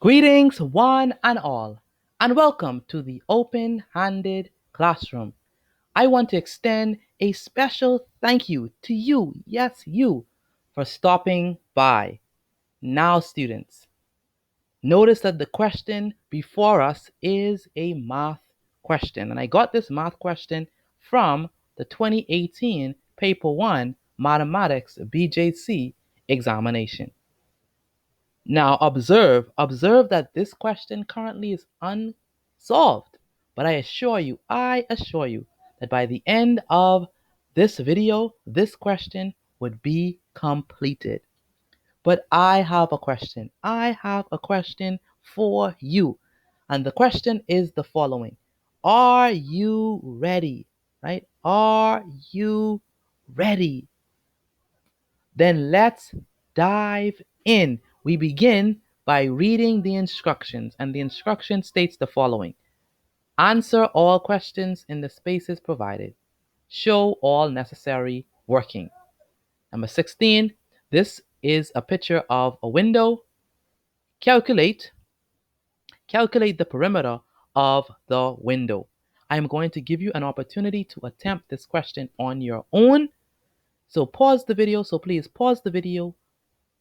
Greetings, one and all, and welcome to the Open Handed Classroom. I want to extend a special thank you to you, yes, you, for stopping by. Now, students, notice that the question before us is a math question, and I got this math question from the 2018 Paper 1 Mathematics BJC examination. Now observe that this question currently is unsolved, but I assure you that by the end of this video, this question would be completed. But I have a question. I have a question for you. And the question is the following. Are you ready? Right? Are you ready? Then let's dive in. We begin by reading the instructions, and the instruction states the following. Answer all questions in the spaces provided. Show all necessary working. Number 16, this is a picture of a window. Calculate the perimeter of the window. I am going to give you an opportunity to attempt this question on your own. So please pause the video,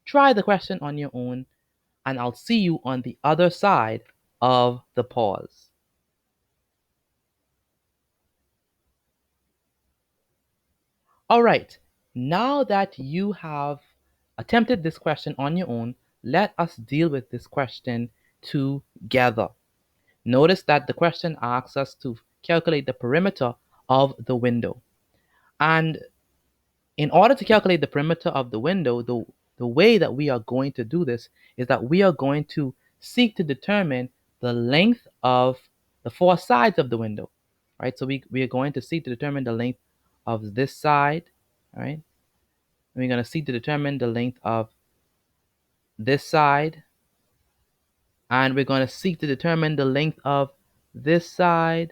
try the question on your own, and I'll see you on the other side of the pause. All right, now that you have attempted this question on your own, let us deal with this question together. Notice that the question asks us to calculate the perimeter of the window. And in order to calculate the perimeter of the window, the way that we are going to do this is that we are going to seek to determine the length of the four sides of the window, right? So we are going to seek to determine the length of this side, right? And we're going to seek to determine the length of this side, and we're going to seek to determine the length of this side,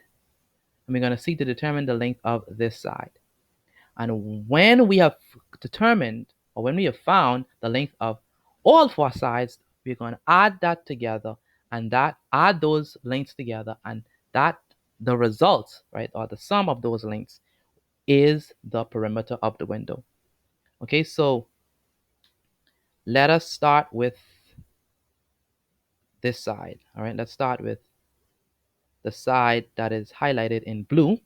and we're going to seek to determine the length of this side. And when we have determined, or when we have found the length of all four sides, we're going to add that together, and add those lengths together, and that the result, right, or the sum of those lengths is the perimeter of the window. Okay, so let us start with this side. All right, let's start with the side that is highlighted in blue.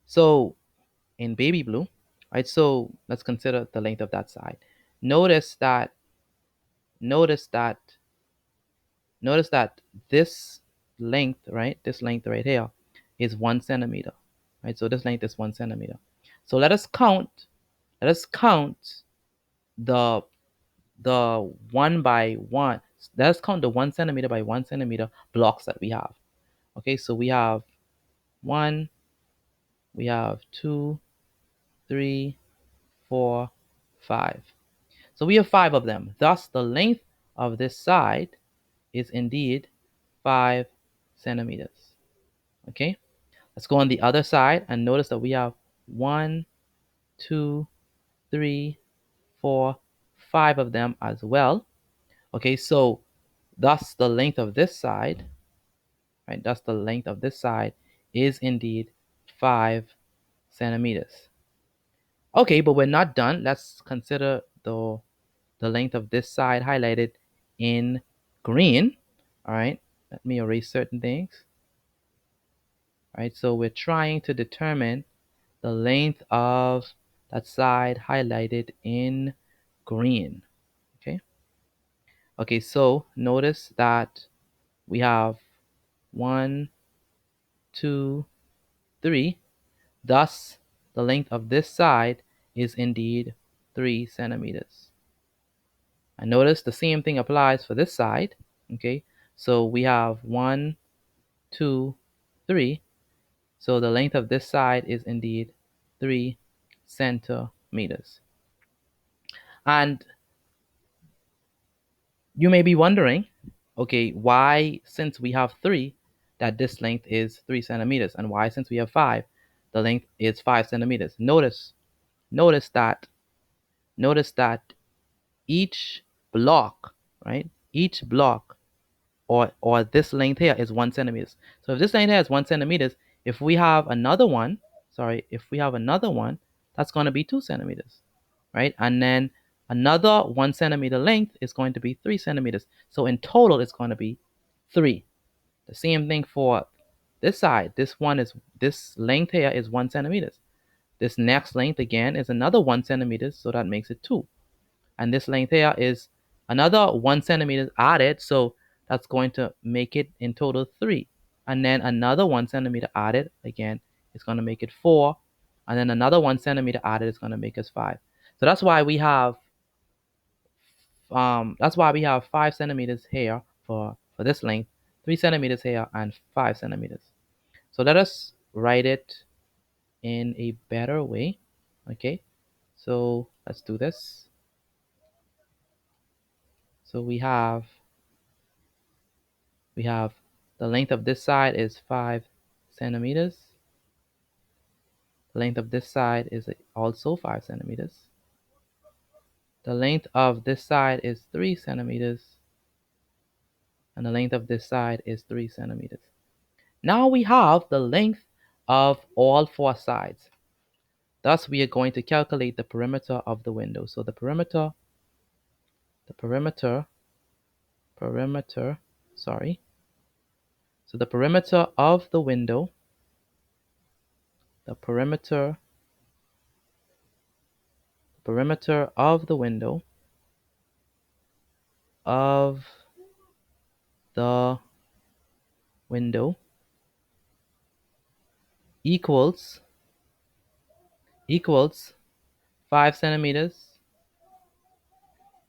So in baby blue, right? So let's consider the length of that side. Notice that this length, right? This length right here is 1 centimeter, right? So this length is 1 centimeter. So let us count the 1 by 1. Let's count the 1 centimeter by 1 centimeter blocks that we have. Okay, so we have 1, we have 2, 3, 4, 5. So we have 5 of them. Thus, the length of this side is indeed 5 centimeters. Okay, let's go on the other side and notice that we have 1, 2, 3, 4, 5 of them as well. Okay, so thus the length of this side, right? Thus the length of this side is indeed 5 centimeters. Okay, but we're not done. Let's consider the length of this side highlighted in green. All right, let me erase certain things. All right, so we're trying to determine the length of that side highlighted in green. Okay, so notice that we have 1, 2, 3. Thus, the length of this side is indeed 3 centimeters. And notice the same thing applies for this side. Okay, so we have 1, 2, 3. So the length of this side is indeed 3 centimeters. And you may be wondering, okay, why, since we have 3, that this length is 3 centimeters, and why, since we have 5, the length is 5 centimeters. Notice that each block, right, each block or this length here is 1 centimeters. So if this length here is 1 centimeters, if we have another one, that's going to be 2 centimeters, right? And then another 1 centimeter length is going to be 3 centimeters. So in total, it's going to be 3. The same thing for this side. This length here is 1 centimeters. This next length again is another 1 centimeters, so that makes it 2. And this length here is another 1 centimeter added, so that's going to make it in total 3. And then another 1 centimeter added again is going to make it 4. And then another 1 centimeter added is going to make us 5. So that's why we have 5 centimeters here for this length, 3 centimeters here, and 5 centimeters. So let us write it in a better way. Okay, so let's do this. So we have the length of this side is 5 centimeters. The length of this side is also 5 centimeters. The length of this side is 3 centimeters. And the length of this side is 3 centimeters. Now we have the length of all 4 sides. Thus, we are going to calculate the perimeter of the window. So the perimeter, sorry. So the perimeter of the window, the perimeter of the window equals 5 centimeters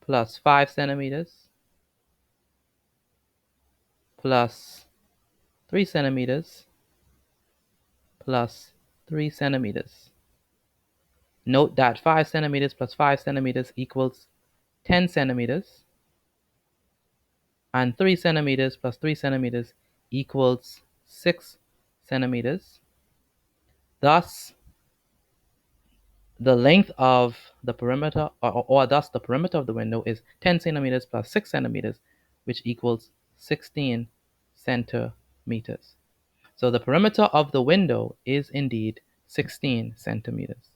plus 5 centimeters plus 3 centimeters plus 3 centimeters. Note that 5 centimeters plus 5 centimeters equals 10 centimeters, and 3 centimeters plus 3 centimeters equals 6 centimeters. Thus, the length of the perimeter, or thus the perimeter of the window is 10 centimeters plus 6 centimeters, which equals 16 centimeters. So the perimeter of the window is indeed 16 centimeters.